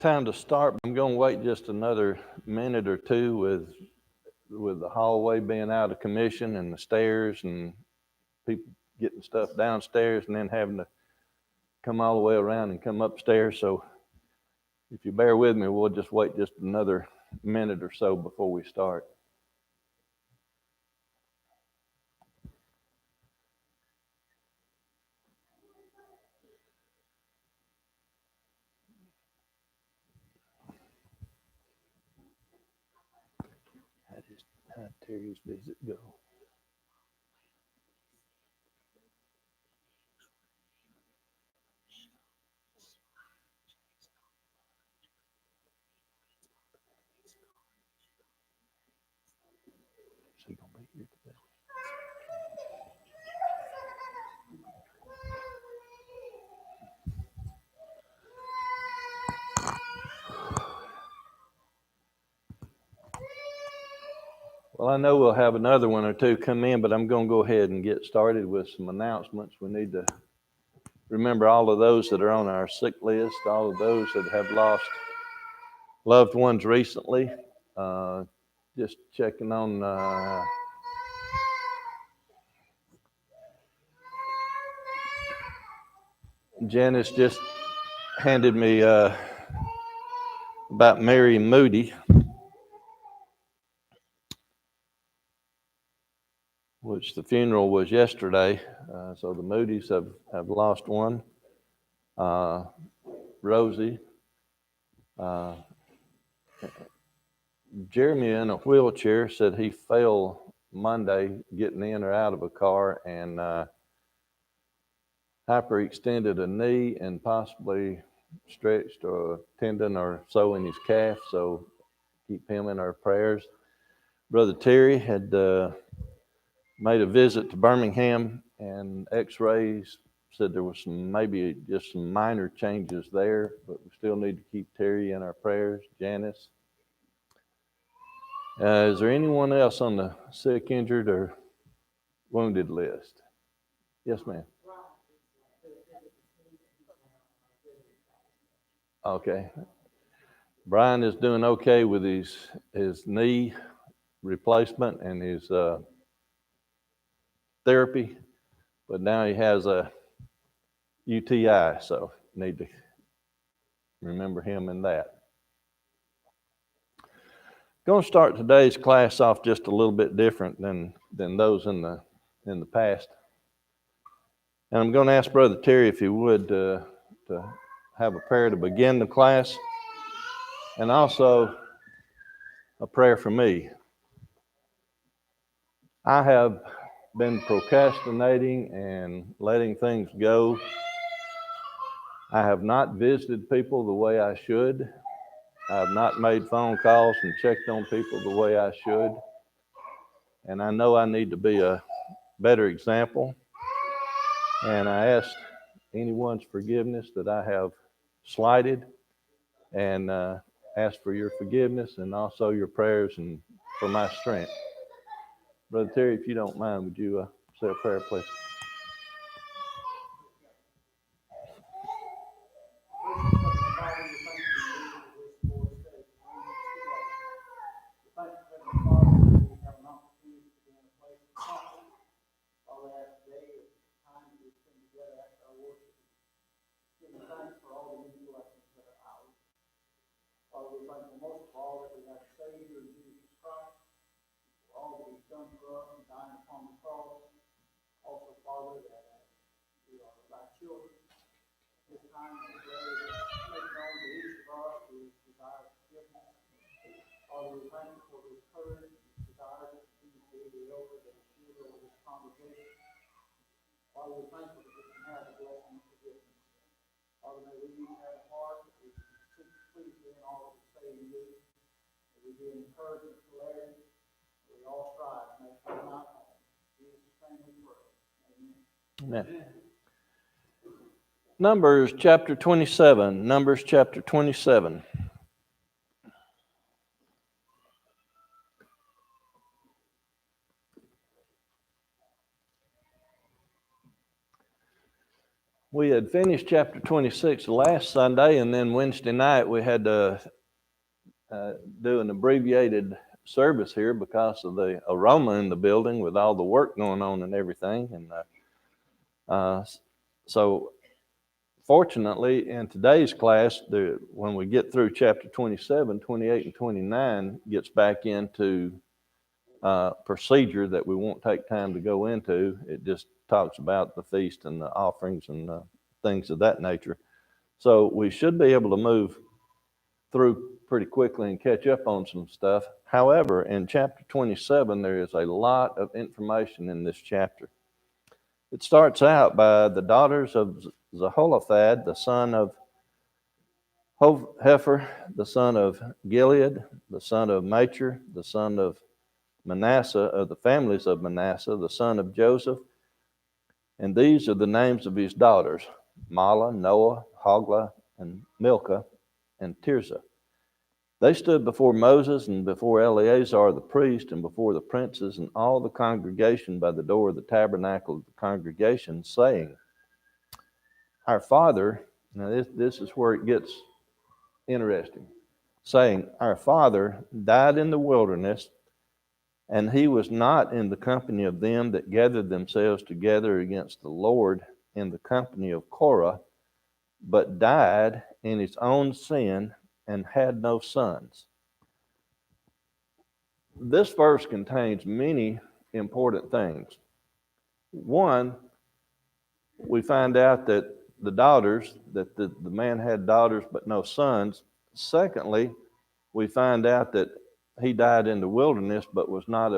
time to start. I'm going to wait just another minute or two with the hallway being out of commission and the stairs and people getting stuff downstairs and then having to come all the way around and come upstairs. So if you bear with me, we'll just wait just another minute or so before we start. How did Terry's visit go? Is he gonna be here today? Well, I know we'll have another one or two come in, but I'm going to go ahead and get started with some announcements. We need to remember all of those that are on our sick list, all of those that have lost loved ones recently. Just checking on Janice just handed me about Mary Moody, which the funeral was yesterday. So the Moody's have lost one. Rosie. Jeremy in a wheelchair said he fell Monday getting in or out of a car and hyperextended a knee and possibly stretched a tendon or so in his calf. So keep him in our prayers. Brother Terry had made a visit to Birmingham and x-rays said there was maybe just some minor changes there, but we still need to keep Terry in our prayers. Janice. Is there anyone else on the sick, injured, or wounded list? Yes, ma'am. Okay. Brian is doing okay with his knee replacement and his therapy, but now he has a UTI, so need to remember him in that. Going to start today's class off just a little bit different than those in the past. And I'm going to ask Brother Terry if he would to have a prayer to begin the class, and also a prayer for me. I have been procrastinating and letting things go. I have not visited people the way I should. I have not made phone calls and checked on people the way I should. And I know I need to be a better example. And I ask anyone's forgiveness that I have slighted, and ask for your forgiveness and also your prayers and for my strength. Brother Terry, if you don't mind, would you say a prayer, please? Amen. Numbers chapter 27. Numbers chapter 27. We had finished chapter 26 last Sunday, and then Wednesday night we had to do an abbreviated service here because of the aroma in the building with all the work going on and everything. And so fortunately, in today's class, when we get through chapter 27, 28, and 29, gets back into procedure that we won't take time to go into. It just talks about the feast and the offerings and things of that nature. So we should be able to move through pretty quickly and catch up on some stuff. However, in chapter 27, there is a lot of information in this chapter. It starts out by the daughters of Zelophehad, the son of Hepher, the son of Gilead, the son of Machir, the son of Manasseh, of the families of Manasseh, the son of Joseph. And these are the names of his daughters: Mahlah, Noah, Hoglah, and Milcah, and Tirzah. They stood before Moses and before Eleazar the priest and before the princes and all the congregation by the door of the tabernacle of the congregation, saying, Our father, now this is where it gets interesting, saying, Our father died in the wilderness, and he was not in the company of them that gathered themselves together against the Lord in the company of Korah, but died in his own sin and had no sons. This verse contains many important things. One, we find out that the daughters, that the man had daughters but no sons. Secondly, we find out that he died in the wilderness but was not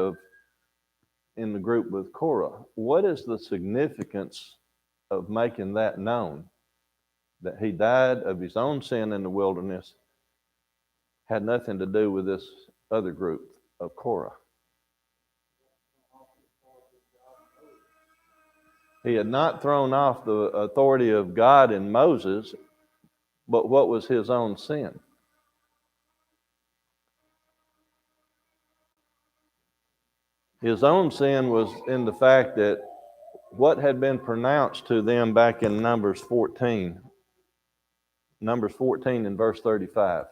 in the group with Korah. What is the significance of making that known? That he died of his own sin in the wilderness, had nothing to do with this other group of Korah. He had not thrown off the authority of God in Moses, but what was his own sin? His own sin was in the fact that what had been pronounced to them back in Numbers 14 in verse 35.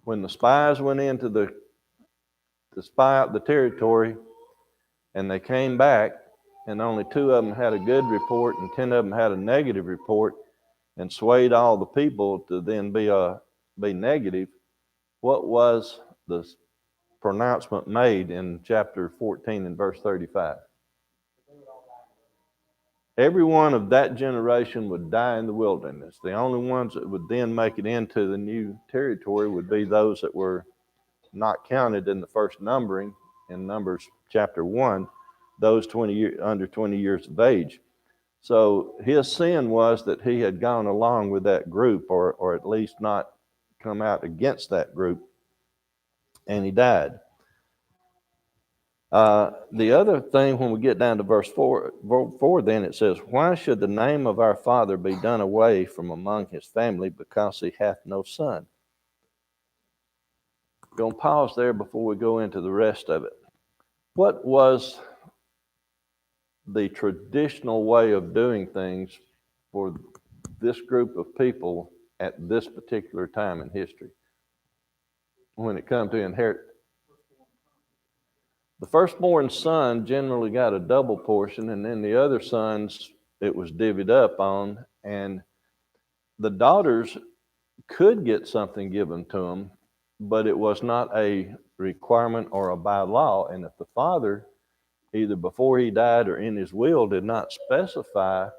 When the spies went into to spy out the territory, and they came back, and only 2 of them had a good report and 10 of them had a negative report, and swayed all the people to then be negative. What was the pronouncement made in chapter 14 and verse 35? Everyone of that generation would die in the wilderness. The only ones that would then make it into the new territory would be those that were not counted in the first numbering in Numbers chapter 1, those under 20 years of age. So his sin was that he had gone along with that group, or at least not come out against that group, and he died. The other thing, when we get down to verse 4, then it says, Why should the name of our father be done away from among his family, because he hath no son? I'm going to pause there before we go into the rest of it. What was the traditional way of doing things for this group of people at this particular time in history when it comes to inherit? The firstborn son generally got a double portion, and then the other sons, it was divvied up on, and the daughters could get something given to them, but it was not a requirement or a by law. And if the father, either before he died or in his will, did not specify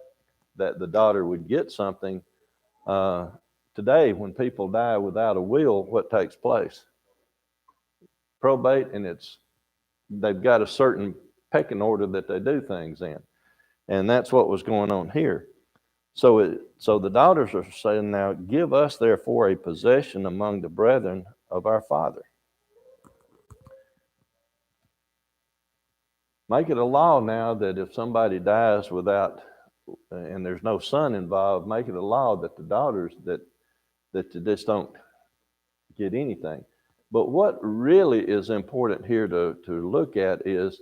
that the daughter would get something, today when people die without a will, what takes place? Probate, and they've got a certain pecking order that they do things in. And that's what was going on here. So the daughters are saying, Now give us therefore a possession among the brethren of our father. Make it a law now that if somebody dies without, and there's no son involved, make it a law that the daughters, that you just don't get anything. But what really is important here to look at is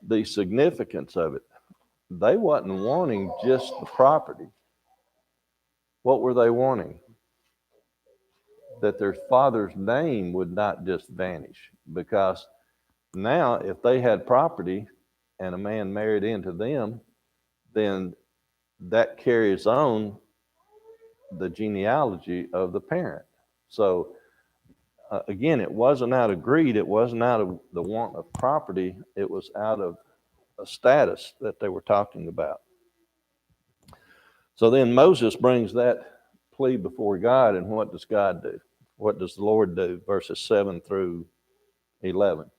the significance of it. they wasn't wanting just the property. What were they wanting? That their father's name would not just vanish. Because now, if they had property and a man married into them, then that carries on the genealogy of the parent. So, again, it wasn't out of greed, it wasn't out of the want of property, it was out of a status that they were talking about. So then Moses brings that plea before God, and what does God do? What does the Lord do? Verses 7 through 11.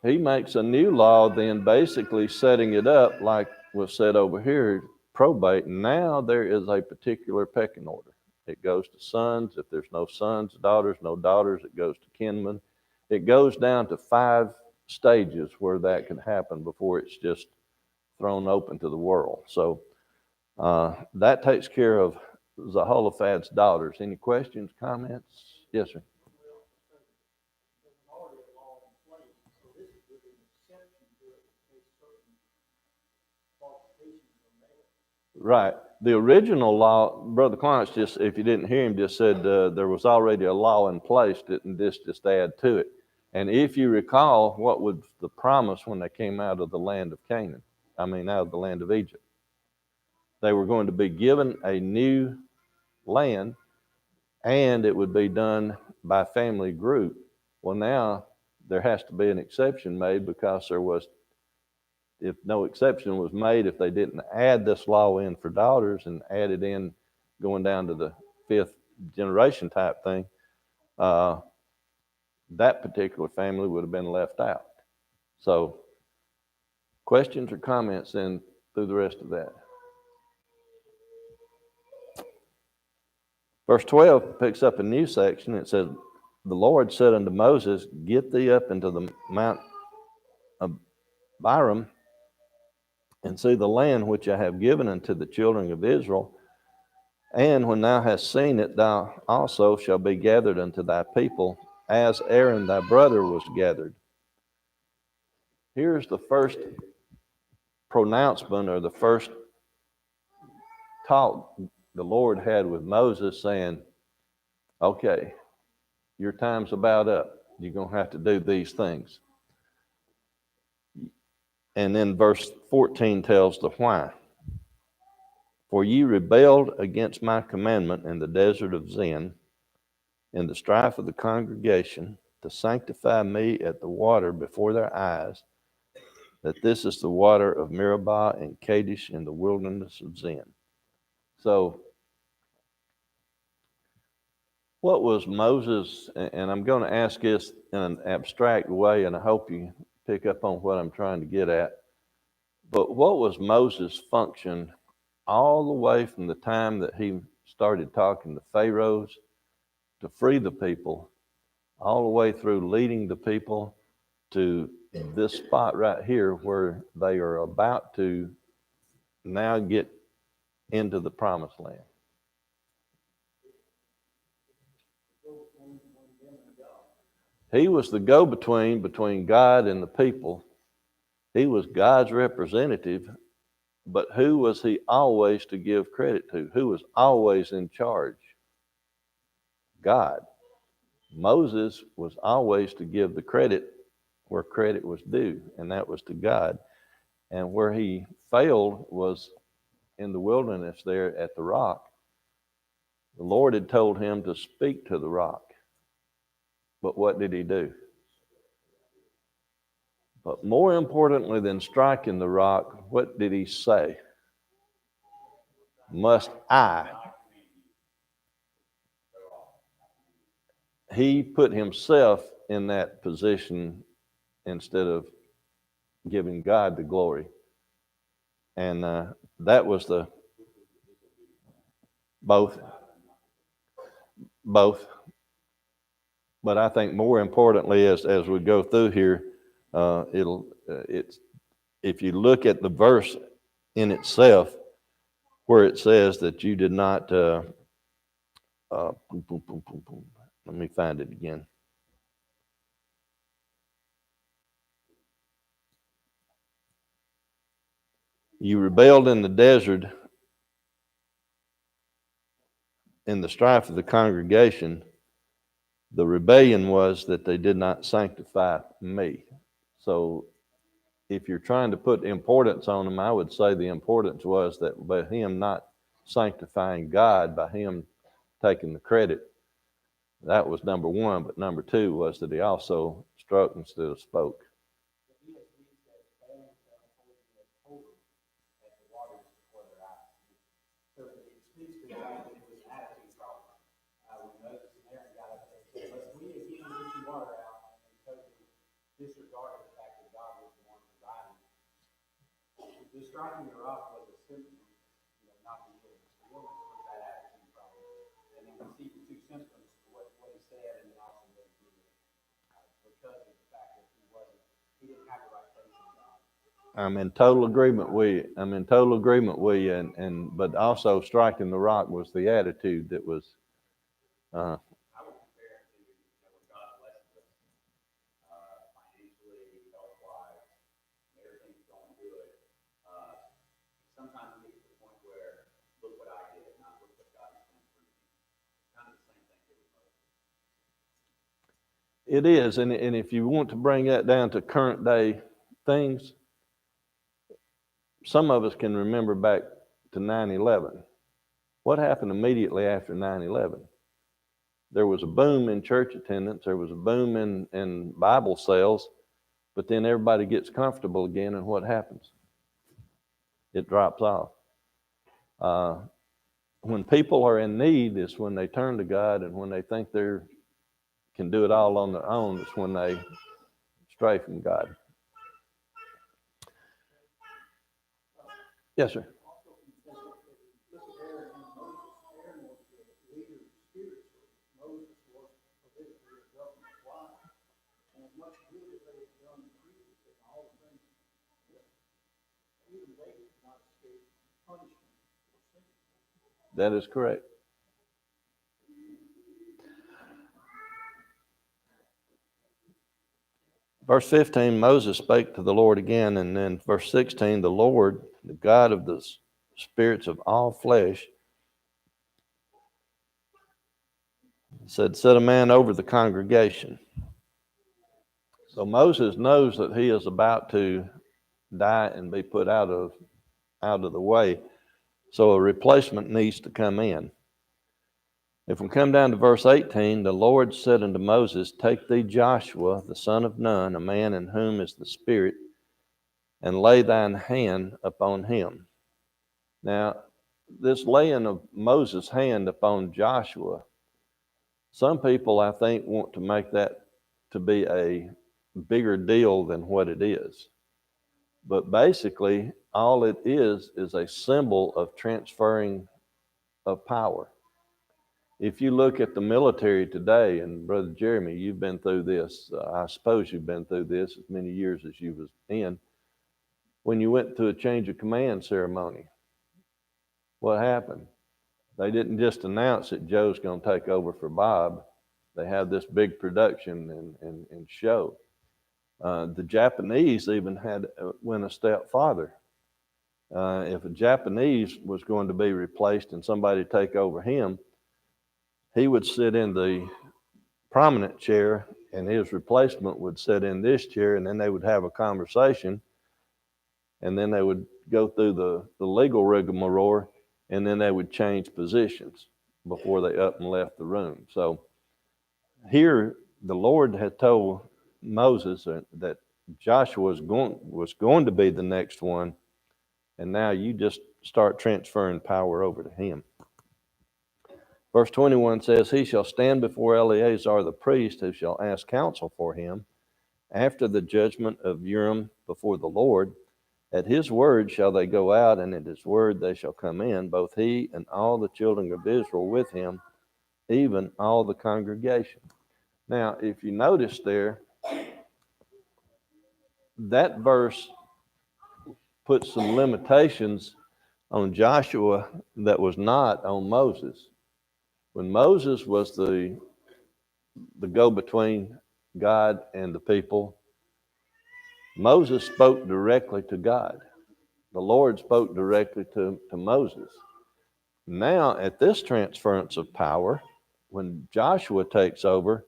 He makes a new law, then basically setting it up like was said over here, probate. Now there is a particular pecking order. It goes to sons. If there's no sons, daughters, no daughters, it goes to kinmen. It goes down to 5 stages where that can happen before it's just thrown open to the world. So that takes care of Zelophehad's daughters. Any questions, comments? Yes, sir. Right. The original law, Brother Clarence just, if you didn't hear him, just said there was already a law in place, didn't this just add to it? And if you recall, what was the promise when they came out of the land of Canaan? Out of the land of Egypt. They were going to be given a new land, and it would be done by family group. Well, now there has to be an exception made, because there was, if no exception was made, if they didn't add this law in for daughters and add it in going down to the 5th generation type thing, that particular family would have been left out. So, questions or comments then through the rest of that? Verse 12 picks up a new section. It says, the Lord said unto Moses, get thee up into the Mount of Abarim, and see the land which I have given unto the children of Israel. And when thou hast seen it, thou also shalt be gathered unto thy people, as Aaron thy brother was gathered. Here's the first pronouncement, or the first talk the Lord had with Moses, saying, okay, your time's about up. You're going to have to do these things. And then verse 14 tells the why. For ye rebelled against my commandment in the desert of Zin, in the strife of the congregation, to sanctify me at the water before their eyes, that this is the water of Meribah and Kadesh in the wilderness of Zin. So, what was Moses, and I'm going to ask this in an abstract way, and I hope you pick up on what I'm trying to get at, but what was Moses' function all the way from the time that he started talking to Pharaohs to free the people, all the way through leading the people to this spot right here where they are about to now get into the promised land? He was the go-between between God and the people. He was God's representative, but who was he always to give credit to? Who was always in charge? God. Moses was always to give the credit where credit was due, and that was to God. And where he failed was in the wilderness there at the rock. The Lord had told him to speak to the rock. But what did he do? But more importantly than striking the rock, what did he say? Must I? He put himself in that position instead of giving God the glory. And that was the both. But I think more importantly, as we go through here, it's if you look at the verse in itself, where it says that you did not. Let me find it again. You rebelled in the desert in the strife of the congregation. The rebellion was that they did not sanctify me. So if you're trying to put importance on them, I would say the importance was that by him not sanctifying God, by him taking the credit, that was number one. But number two was that he also struck instead of spoke. I'm in total agreement with you. I'm in total agreement with you, and but also striking the rock was the attitude that was. Uh, it is, and if you want to bring that down to current day things, some of us can remember back to 9/11. What happened immediately after 9/11? There was a boom in church attendance. There was a boom in Bible sales, but then everybody gets comfortable again, and what happens? It drops off. When people are in need is when they turn to God, and when they think they can do it all on their own, it's when they stray from God. Yes, sir. That is correct. Verse 15, Moses spake to the Lord again, and then verse 16, the Lord, the God of the spirits of all flesh, said, set a man over the congregation. So Moses knows that he is about to die and be put out of the way. So a replacement needs to come in. If we come down to verse 18, the Lord said unto Moses, take thee Joshua, the son of Nun, a man in whom is the Spirit, and lay thine hand upon him. Now, this laying of Moses' hand upon Joshua, some people, I think, want to make that to be a bigger deal than what it is. But basically, all it is a symbol of transferring of power. If you look at the military today, and Brother Jeremy, you've been through this, I suppose you've been through this as many years as you was in, when you went to a change of command ceremony, what happened? They didn't just announce that Joe's going to take over for Bob. They had this big production and show. The Japanese even went a step farther. If a Japanese was going to be replaced and somebody take over him, he would sit in the prominent chair and his replacement would sit in this chair, and then they would have a conversation, and then they would go through the legal rigmarole, and then they would change positions before they up and left the room. So here the Lord had told Moses that Joshua was going to be the next one, and now you just start transferring power over to him. Verse 21 says, he shall stand before Eleazar the priest, who shall ask counsel for him, after the judgment of Urim before the Lord. At his word shall they go out, and at his word they shall come in, both he and all the children of Israel with him, even all the congregation. Now, if you notice there, that verse puts some limitations on Joshua that was not on Moses. When Moses was the go-between God and the people, Moses spoke directly to God. The Lord spoke directly to Moses. Now, at this transference of power, when Joshua takes over,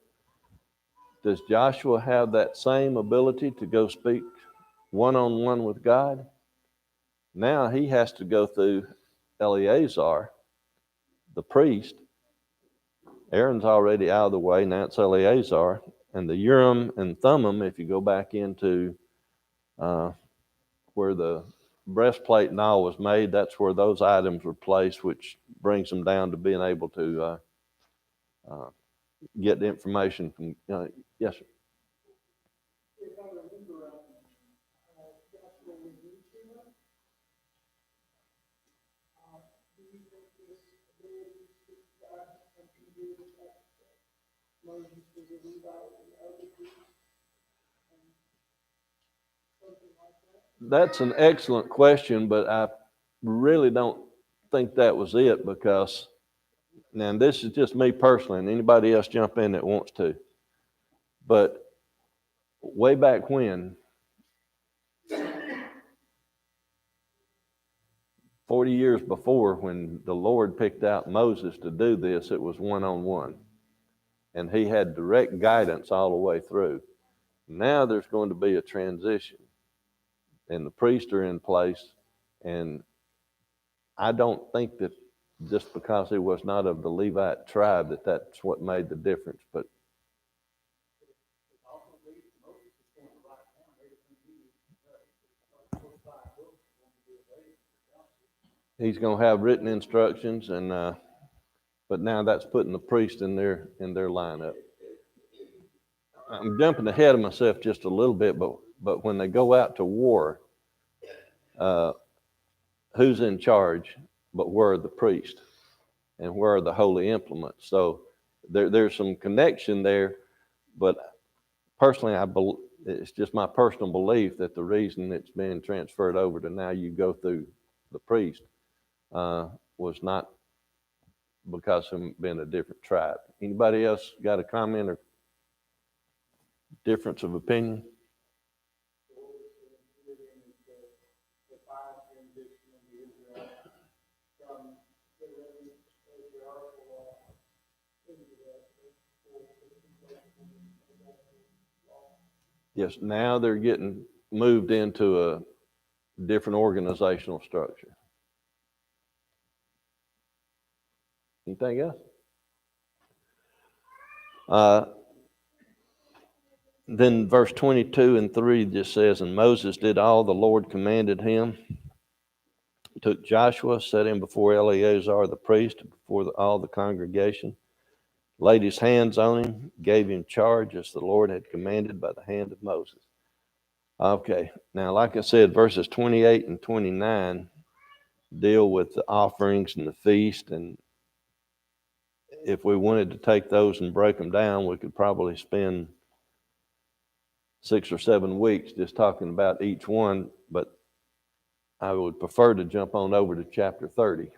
does Joshua have that same ability to go speak one-on-one with God? Now he has to go through Eleazar, the priest. Aaron's already out of the way, now it's Eleazar. And the Urim and Thummim, if you go back into where the breastplate and all was made, that's where those items were placed, which brings them down to being able to get the information from. Yes, sir. That's an excellent question, but I really don't think that was it, because now this is just me personally, and anybody else jump in that wants to. But way back when, 40 years before, when the Lord picked out Moses to do this, it was one-on-one. And he had direct guidance all the way through. Now there's going to be a transition, and the priests are in place. And I don't think that just because he was not of the Levite tribe that that's what made the difference. But he's going to have written instructions, and but now that's putting the priest in their lineup. I'm jumping ahead of myself just a little bit, but when they go out to war, who's in charge? But where are the priests, and where are the holy implements? So there's some connection there, but personally, it's just my personal belief that the reason it's being transferred over to now you go through the priest was not because of him being a different tribe. Anybody else got a comment or difference of opinion? Yes, now they're getting moved into a different organizational structure. Anything else? Then verse 22 and 3 just says, and Moses did all the Lord commanded him, took Joshua, set him before Eleazar the priest, before all the congregation, laid his hands on him, gave him charge as the Lord had commanded by the hand of Moses. Okay, now like I said, verses 28 and 29 deal with the offerings and the feast, and if we wanted to take those and break them down, we could probably spend 6 or 7 weeks just talking about each one, but I would prefer to jump on over to chapter 30.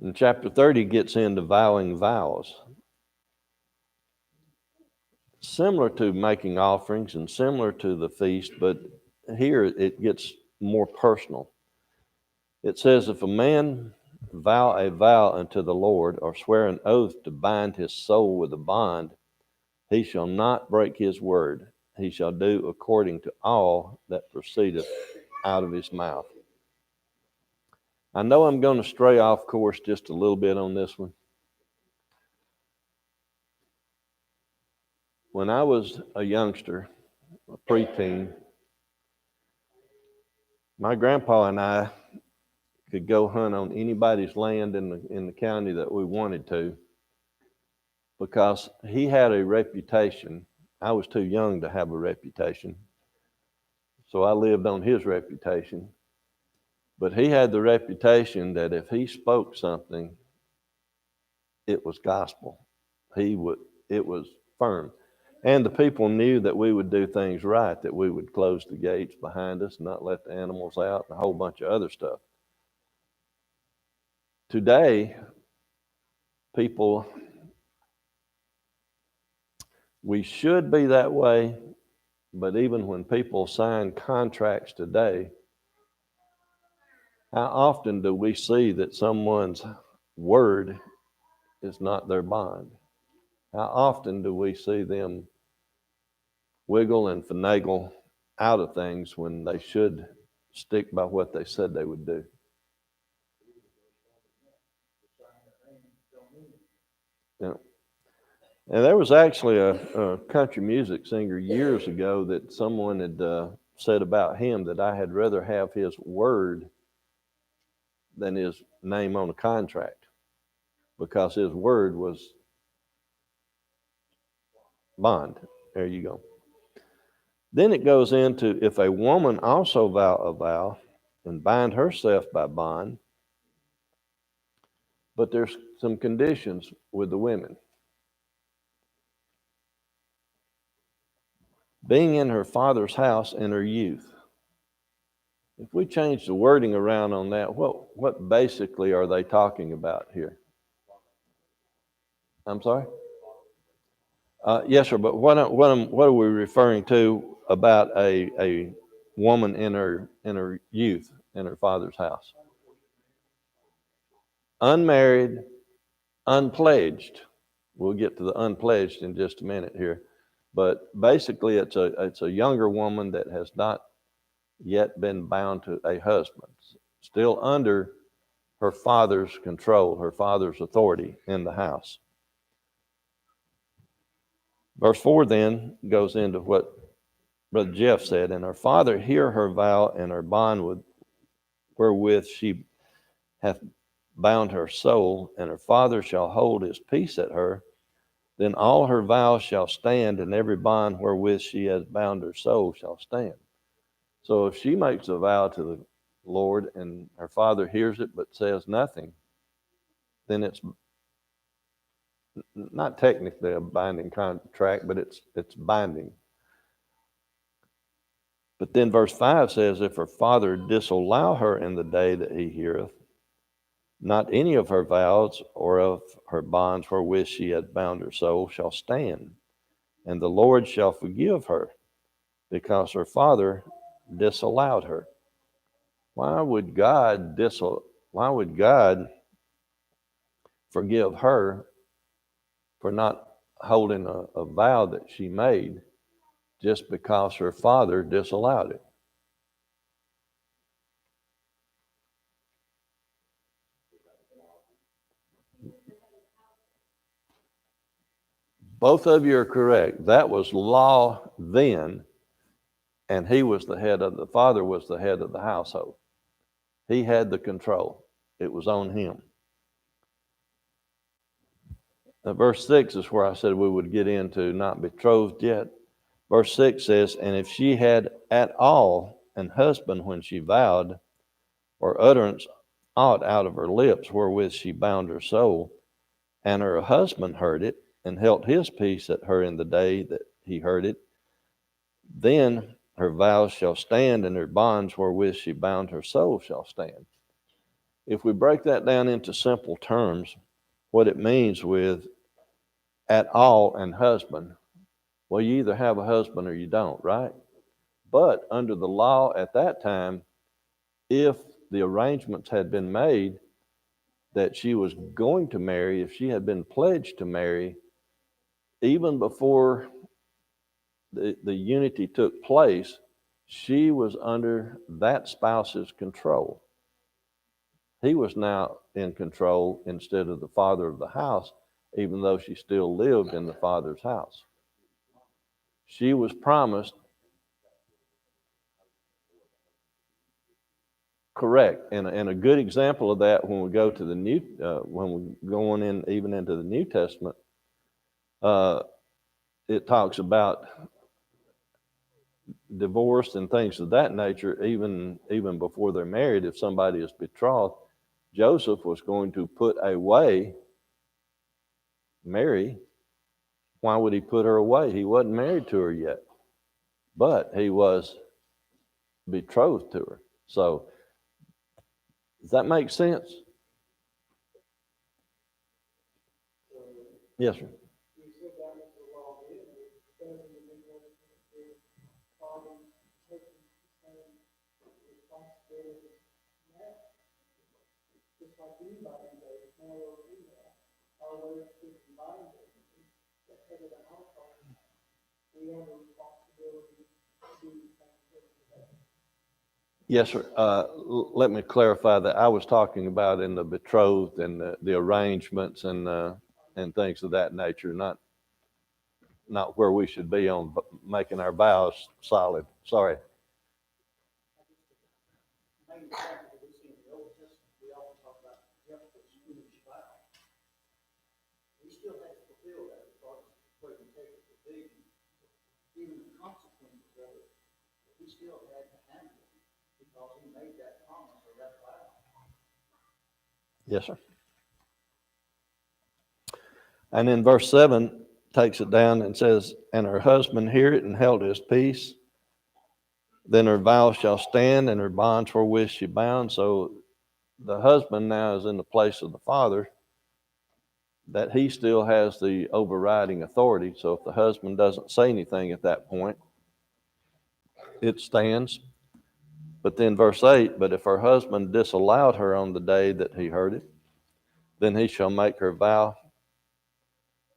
And chapter 30 gets into vowing vows. Similar to making offerings and similar to the feast, but here it gets more personal. It says, if a man vow a vow unto the Lord, or swear an oath to bind his soul with a bond, he shall not break his word. He shall do according to all that proceedeth out of his mouth. I know I'm going to stray off course just a little bit on this one. When I was a youngster, a preteen, my grandpa and I could go hunt on anybody's land in the county that we wanted to, because he had a reputation. I was too young to have a reputation, so I lived on his reputation. But he had the reputation that if he spoke something, it was gospel. It was firm. And the people knew that we would do things right, that we would close the gates behind us, not let the animals out, and a whole bunch of other stuff. Today, we should be that way, But even when people sign contracts today, how often do we see that someone's word is not their bond? How often do we see them wiggle and finagle out of things when they should stick by what they said they would do? Yeah. And there was actually a country music singer years ago that someone had said about him that I had rather have his word than his name on a contract, because his word was bond. There you go. Then it goes into, if a woman also vow a vow and bind herself by bond, but there's some conditions with the women. Being in her father's house in her youth. If we change the wording around on that, what basically are they talking about here? I'm sorry? Yes, sir, but what are we referring to about a woman in her youth in her father's house? Unmarried, unpledged. We'll get to the unpledged in just a minute here. But basically, it's a younger woman that has not yet been bound to a husband, still under her father's control, her father's authority in the house. Verse 4 then goes into what Brother Jeff said, and her father hear her vow and her bond wherewith she hath bound her soul, and her father shall hold his peace at her. Then all her vows shall stand, and every bond wherewith she has bound her soul shall stand. So if she makes a vow to the Lord and her father hears it but says nothing, then it's not technically a binding contract, but it's binding. But then verse 5 says, if her father disallow her in the day that he heareth, not any of her vows or of her bonds wherewith she hath bound her soul shall stand, and the Lord shall forgive her, because her father disallowed her. Why would God forgive her for not holding a vow that she made just because her father disallowed it? Both of you are correct. That was law then, and the father was the head of the household. He had the control. It was on him. Now, verse 6 is where I said we would get into not betrothed yet. Verse 6 says, and if she had at all an husband when she vowed, or utterance aught out of her lips wherewith she bound her soul, and her husband heard it, and held his peace at her in the day that he heard it, then her vows shall stand, and her bonds wherewith she bound her soul shall stand. If we break that down into simple terms, what it means with at all and husband, well, you either have a husband or you don't, right? But under the law at that time, if the arrangements had been made that she was going to marry, if she had been pledged to marry, even before the unity took place, she was under that spouse's control. He was now in control instead of the father of the house, even though she still lived in the father's house. She was promised, correct, and a good example of that when we go to the when we go on in even into the New Testament, uh, it talks about divorce and things of that nature. Even before they're married, if somebody is betrothed, Joseph was going to put away Mary. Why would he put her away? He wasn't married to her yet, but he was betrothed to her. So, does that make sense? Yes, sir. Yes, sir. Let me clarify that. I was talking about in the betrothed and the arrangements and things of that nature, not where we should be on making our vows solid. Sorry. Yes, sir. And then verse 7 takes it down and says, "And her husband heard it and held his peace. Then her vows shall stand and her bonds wherewith she bound." So the husband now is in the place of the father, that he still has the overriding authority. So if the husband doesn't say anything at that point, it stands. But then verse 8, "But if her husband disallowed her on the day that he heard it, then he shall make her vow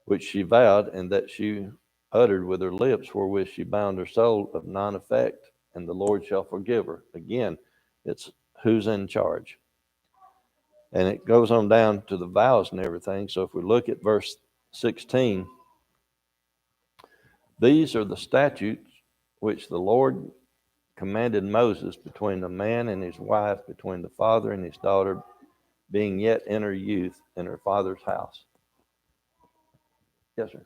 which she vowed, and that she uttered with her lips, wherewith she bound her soul, of none effect, and the Lord shall forgive her." Again, it's who's in charge. And it goes on down to the vows and everything. So if we look at verse 16, "These are the statutes which the Lord commanded Moses between the man and his wife, between the father and his daughter, being yet in her youth, in her father's house." Yes, sir.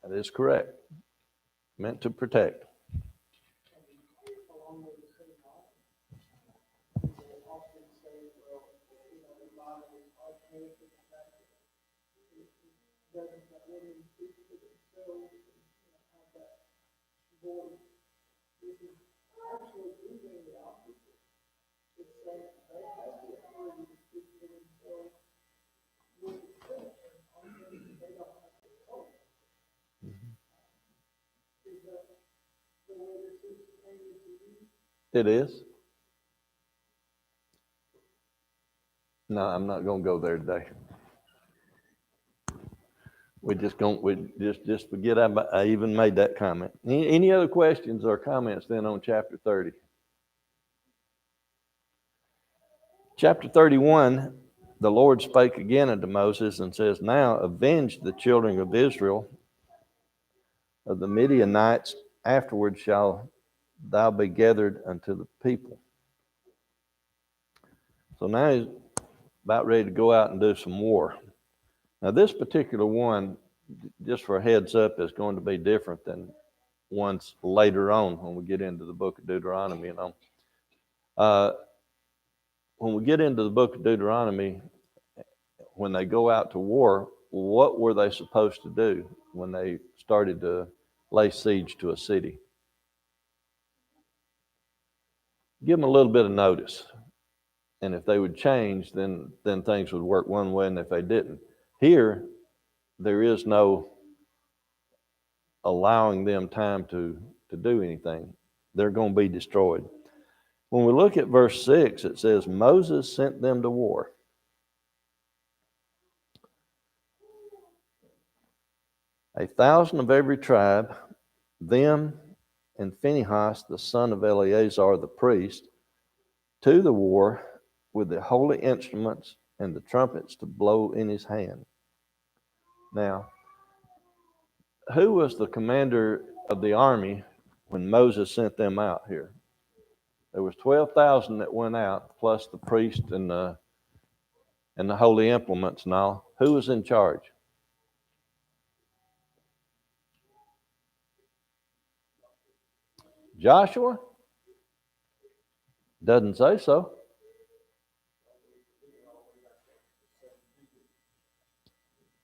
That is correct. Meant to protect. It is. No, I'm not going to go there today. We just forget I even made that comment. Any other questions or comments then on chapter 30? Chapter 31, the Lord spake again unto Moses and says, "Now avenge the children of Israel of the Midianites. Afterward shall thou be gathered unto the people." So now he's about ready to go out and do some war. Now this particular one, just for a heads up, is going to be different than ones later on when we get into the book of Deuteronomy. When we get into the book of Deuteronomy, when they go out to war, what were they supposed to do when they started to lay siege to a city? Give them a little bit of notice. And if they would change, then things would work one way, and if they didn't. Here, there is no allowing them time to do anything. They're going to be destroyed. When we look at verse 6, it says, "Moses sent them to war." "1,000 of every tribe, them and Phinehas, the son of Eleazar the priest, to the war with the holy instruments and the trumpets to blow in his hand." Now, who was the commander of the army when Moses sent them out here? There was 12,000 that went out, plus the priest and the holy implements and all. Who was in charge? Joshua? Doesn't say so.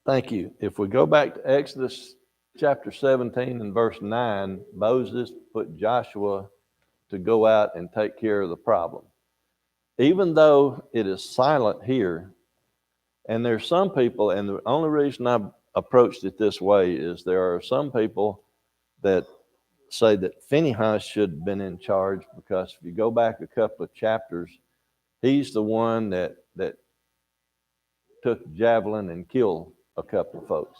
Thank you. If we go back to Exodus chapter 17 and verse 9, Moses put Joshua to go out and take care of the problem. Even though it is silent here, and there's some people, and the only reason approached it this way: is there are some people that say that Phinehas should have been in charge, because if you go back a couple of chapters, he's the one that took javelin and killed a couple of folks.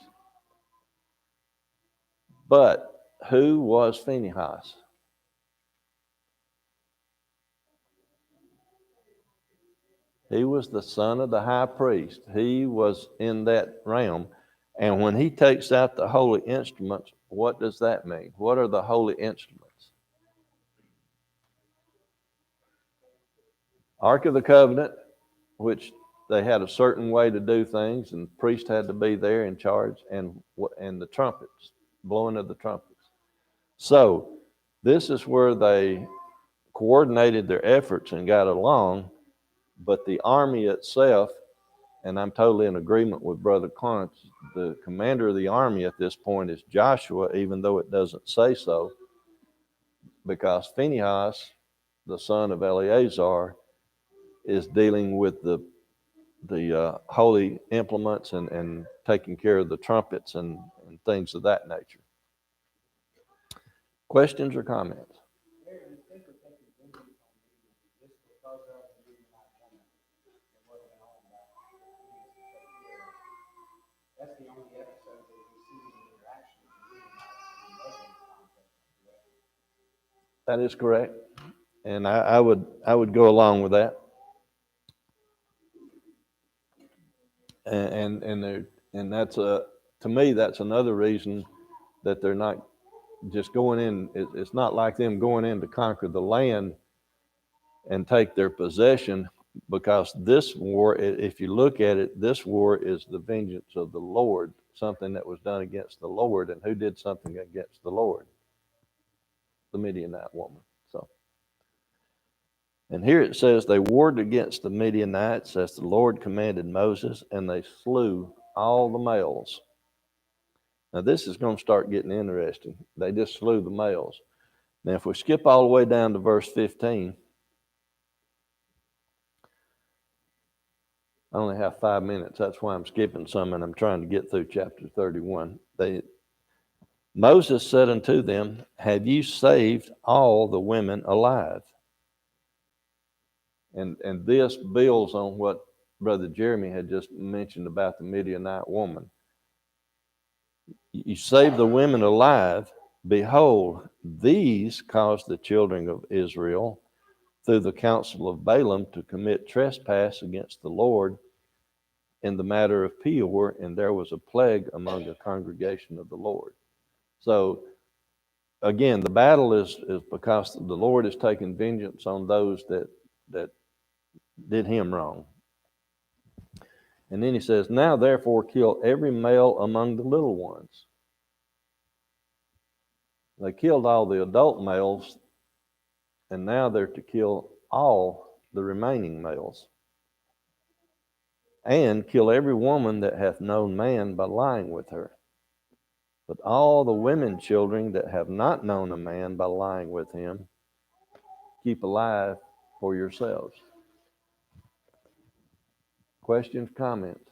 But who was Phinehas? He was the son of the high priest. He was in that realm. And when he takes out the holy instruments, what does that mean? What are the holy instruments? Ark of the Covenant, which they had a certain way to do things, and the priest had to be there in charge, and the trumpets, blowing of the trumpets. So this is where they coordinated their efforts and got along, but the army itself, and I'm totally in agreement with Brother Clarence, the commander of the army at this point is Joshua, even though it doesn't say so, because Phinehas, the son of Eleazar, is dealing with the holy implements and taking care of the trumpets and things of that nature. Questions or comments? That's the only episode that we see the interaction between That is correct, and I would go along with that. And that's to me, that's another reason that they're not just going in. It's not like them going in to conquer the land and take their possession, because this war, if you look at it, this war is the vengeance of the Lord, something that was done against the Lord. And who did something against the Lord? The Midianite woman. So, and here it says they warred against the Midianites as the Lord commanded Moses, and they slew all the males. Now this is going to start getting interesting. They just slew the males. Now if we skip all the way down to verse 15, I only have 5 minutes. That's why I'm skipping some, and I'm trying to get through chapter 31. Moses said unto them, have you saved all the women alive? And this builds on what Brother Jeremy had just mentioned about the Midianite woman. You save the women alive. Behold, these caused the children of Israel through the counsel of Balaam to commit trespass against the Lord in the matter of Peor, and there was a plague among the congregation of the Lord. So again, the battle is because the Lord is taking vengeance on those that did him wrong. And then he says, now therefore kill every male among the little ones. They killed all the adult males, and now they're to kill all the remaining males. And kill every woman that hath known man by lying with her. But all the women children that have not known a man by lying with him, keep alive for yourselves. Questions, comments?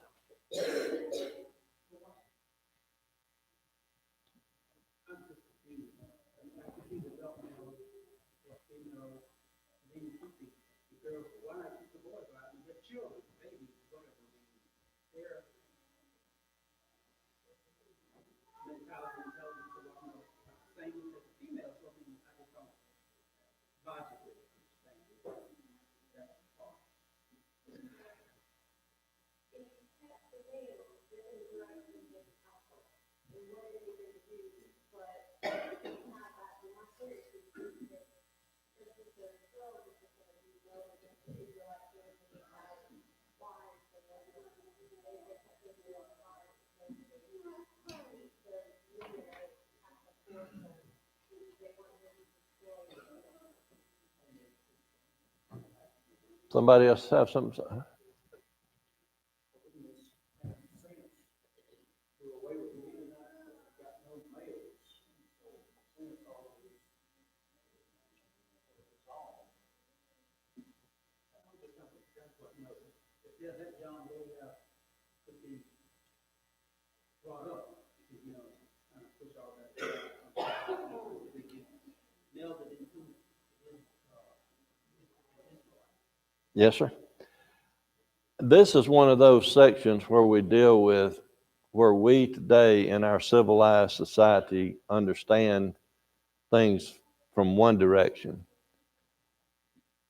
Somebody else have something? Yes, sir. This is one of those sections where we deal with where we today in our civilized society understand things from one direction.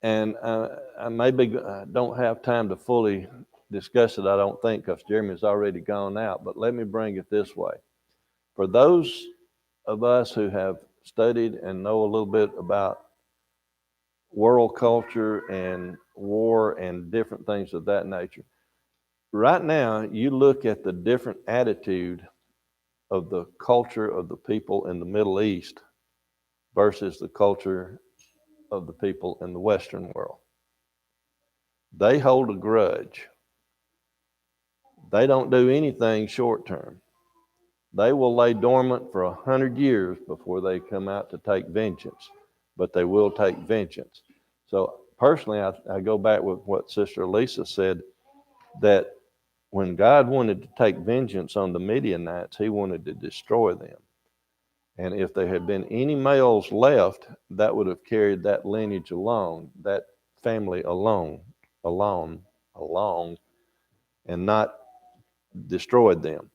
And I maybe don't have time to fully discuss it, I don't think, because Jeremy's already gone out. But let me bring it this way. For those of us who have studied and know a little bit about world culture and war and different things of that nature, right now you look at the different attitude of the culture of the people in the Middle East versus the culture of the people in the Western world. They hold a grudge. They don't do anything short term. They will lay dormant for 100 years before they come out to take vengeance, but they will take vengeance. So personally, I go back with what Sister Lisa said, that when God wanted to take vengeance on the Midianites, he wanted to destroy them. And if there had been any males left, that would have carried that lineage along, that family along, and not destroyed them.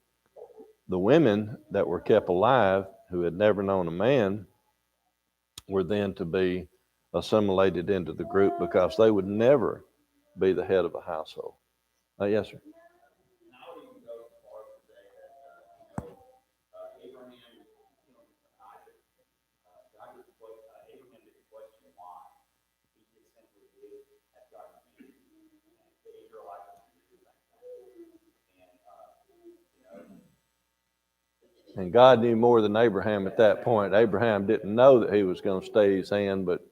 The women that were kept alive, who had never known a man, were then to be assimilated into the group because they would never be the head of a household. Yes, sir. Now we can go as far as to say that, Abraham, Isaac, Abraham didn't question why. He just simply did as God commanded. And the Israelites did the same thing. And, And God knew more than Abraham at that point. Abraham didn't know that he was going to stay his hand, but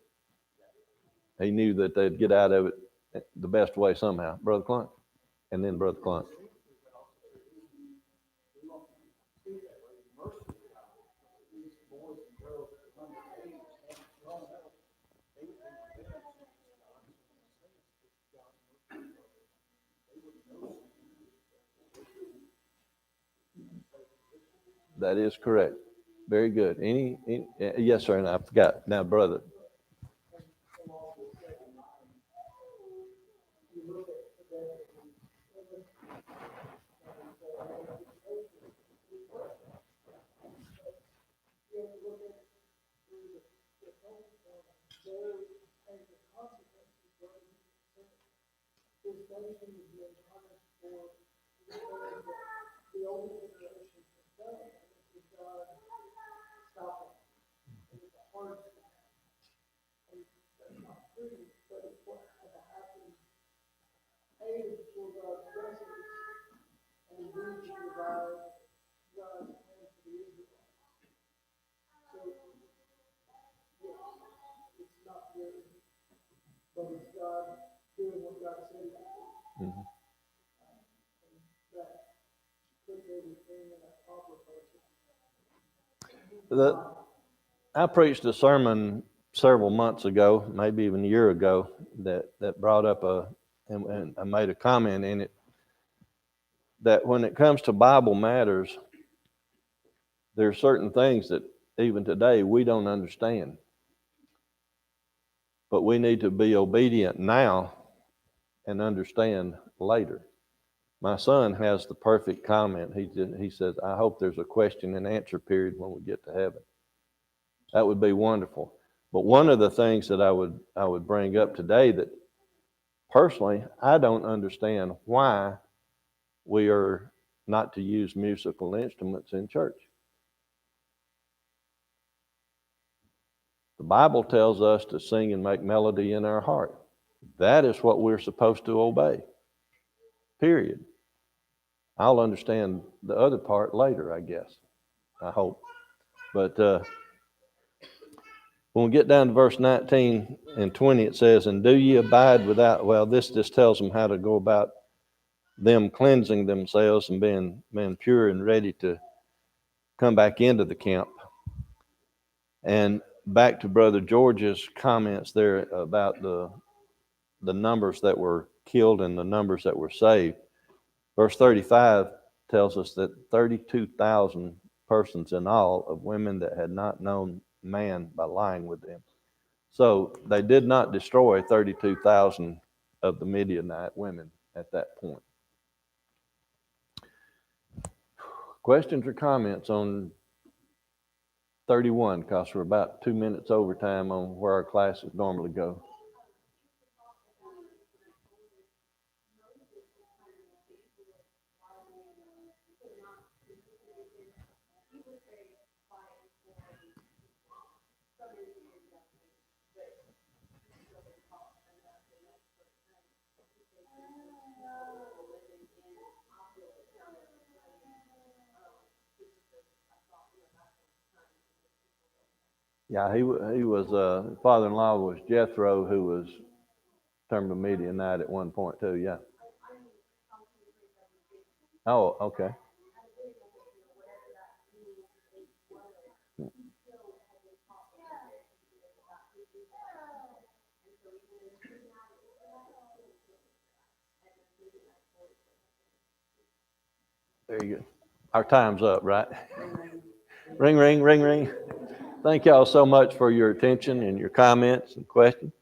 he knew that they'd get out of it the best way somehow. Brother Clunt, and then Brother Clunt. That is correct. Very good. Yes, sir, and I forgot. Now, brother. Mm-hmm. I preached a sermon several months ago, maybe even a year ago, that brought up and I made a comment in it, that when it comes to Bible matters, there are certain things that even today we don't understand. But we need to be obedient now and understand later. My son has the perfect comment. He says, I hope there's a question and answer period when we get to heaven. That would be wonderful. But one of the things that I would bring up today, that personally I don't understand why we are not to use musical instruments in church. The Bible tells us to sing and make melody in our heart. That is what we're supposed to obey. Period. I'll understand the other part later, I guess. I hope. But when we get down to verse 19 and 20, it says, and do ye abide without, well, this just tells them how to go about them cleansing themselves and being pure and ready to come back into the camp. And back to Brother George's comments there about the numbers that were killed and the numbers that were saved. Verse 35 tells us that 32,000 persons in all of women that had not known man by lying with them. So they did not destroy 32,000 of the media night women at that point. Questions or comments on 31, because we're about 2 minutes overtime on where our classes normally go. Yeah, he was, father-in-law was Jethro, who was termed a media night at one point too, yeah. Oh, okay. There you go. Our time's up, right? Ring, ring, ring, ring. Thank y'all so much for your attention and your comments and questions.